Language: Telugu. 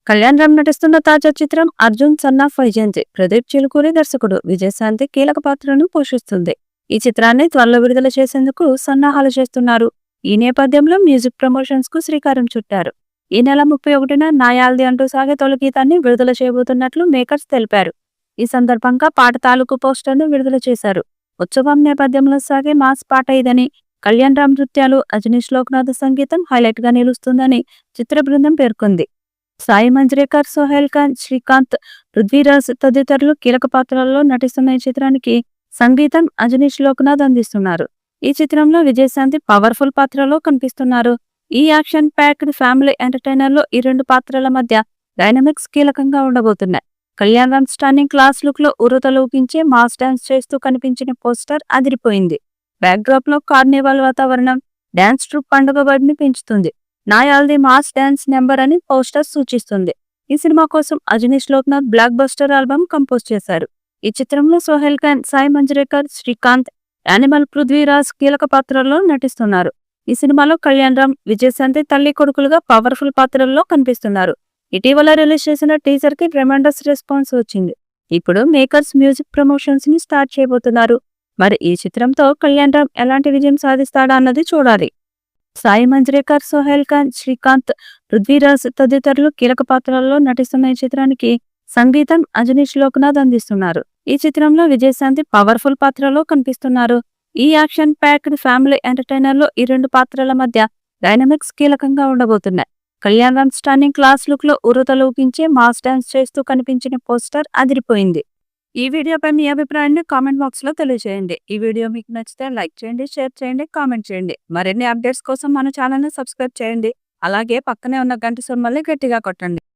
కళ్యాణ్ రామ్ నటిస్తున్న తాజా చిత్రం అర్జున్ సన్ ఆఫ్ వైజయంతి. ప్రదీప్ చిలుకూరి దర్శకుడు, విజయశాంతి కీలక పాత్రను పోషిస్తుంది. ఈ చిత్రాన్ని త్వరలో విడుదల చేసేందుకు సన్నాహాలు చేస్తున్నారు. ఈ నేపథ్యంలో మ్యూజిక్ ప్రమోషన్స్ కు శ్రీకారం చుట్టారు. ఈ నెల 31న నాయాల్ది అంటూ సాగే తొలి గీతాన్ని విడుదల చేయబోతున్నట్లు మేకర్స్ తెలిపారు. ఈ సందర్భంగా పాట తాలూకు పోస్టర్ను విడుదల చేశారు. ఉత్సవం నేపథ్యంలో సాగే మాస్ పాట ఇదని, కళ్యాణ్ రామ్ నృత్యాలు, అజనీష్ లోక్నాథ్ సంగీతం హైలైట్ గా నిలుస్తుందని చిత్ర బృందం పేర్కొంది. సాయి మంజ్రేకర్, సోహెల్ ఖాన్, శ్రీకాంత్, పృథ్వీరాజ్ తదితరులు కీలక పాత్రల్లో నటిస్తున్న ఈ చిత్రానికి సంగీతం అజనీష్ లోక్నాథ్ అందిస్తున్నారు. ఈ చిత్రంలో విజయశాంతి పవర్ఫుల్ పాత్రలో కనిపిస్తున్నారు. ఈ యాక్షన్ ప్యాక్డ్ ఫ్యామిలీ ఎంటర్టైనర్ లో ఈ రెండు పాత్రల మధ్య డైనమిక్స్ కీలకంగా ఉండబోతున్నాయి. Kalyan Ram stunning class look లో ఉరుతలూగించే మాస్ డాన్స్ చేస్తూ కనిపించిన పోస్టర్ అదిరిపోయింది. బ్యాక్ డ్రాప్ లో కార్నివాల్ వాతావరణం డాన్స్ ట్రూప్ పండుగ వైబ్ని పెంచుతుంది. నాయాల్ది మాస్ డాన్స్ నెంబర్ అని పోస్టర్ సూచిస్తుంది. ఈ సినిమా కోసం Ajaneesh Loknath block buster album compose చేశారు. ఈ చిత్రంలో సోహెల్ ఖాన్, సాయి మంజ్రేకర్, శ్రీకాంత్, యానిమల్ పృథ్వీరాజ్ కీలక పాత్రల్లో నటిస్తున్నారు. ఈ సినిమాలో కళ్యాణ్ రామ్, విజయశాంతి తల్లి కొడుకులుగా పవర్ఫుల్ పాత్రల్లో కనిపిస్తున్నారు. ఇటీవల రిలీజ్ చేసిన టీజర్ కి ట్రెమెండస్ రెస్పాన్స్ వచ్చింది. ఇప్పుడు మేకర్స్ మ్యూజిక్ ప్రమోషన్స్ ని స్టార్ట్ చేయబోతున్నారు. మరి ఈ చిత్రంతో కళ్యాణ్ రామ్ ఎలాంటి విజయం సాధిస్తాడా అన్నది చూడాలి. సాయి మంజ్రేకర్, సోహెల్ ఖాన్, శ్రీకాంత్, పృథ్వీరాజ్ తదితరులు కీలక పాత్రల్లో నటిస్తున్న ఈ చిత్రానికి సంగీతం అజనీష్ లోక్నాథ్ అందిస్తున్నారు. ఈ చిత్రంలో విజయశాంతి పవర్ఫుల్ పాత్రలో కనిపిస్తున్నారు. ఈ యాక్షన్ ప్యాక్డ్ ఫ్యామిలీ ఎంటర్టైనర్ లో ఈ రెండు పాత్రల మధ్య డైనమిక్స్ కీలకంగా ఉండబోతున్నాయి. Kalyan Ram stunning class look లో ఉరుతలూగించే మాస్ డాన్స్ చేస్తూ కనిపించిన పోస్టర్ అదిరిపోయింది. ఈ వీడియోపై మీ అభిప్రాయాన్ని కామెంట్ బాక్స్ లో తెలియజేయండి. ఈ వీడియో మీకు నచ్చితే లైక్ చేయండి, షేర్ చేయండి, కామెంట్ చేయండి. మరిన్ని అప్డేట్స్ కోసం మన ఛానల్ ని సబ్స్క్రైబ్ చేయండి. అలాగే పక్కనే ఉన్న గంట సింబల్ని గట్టిగా కొట్టండి.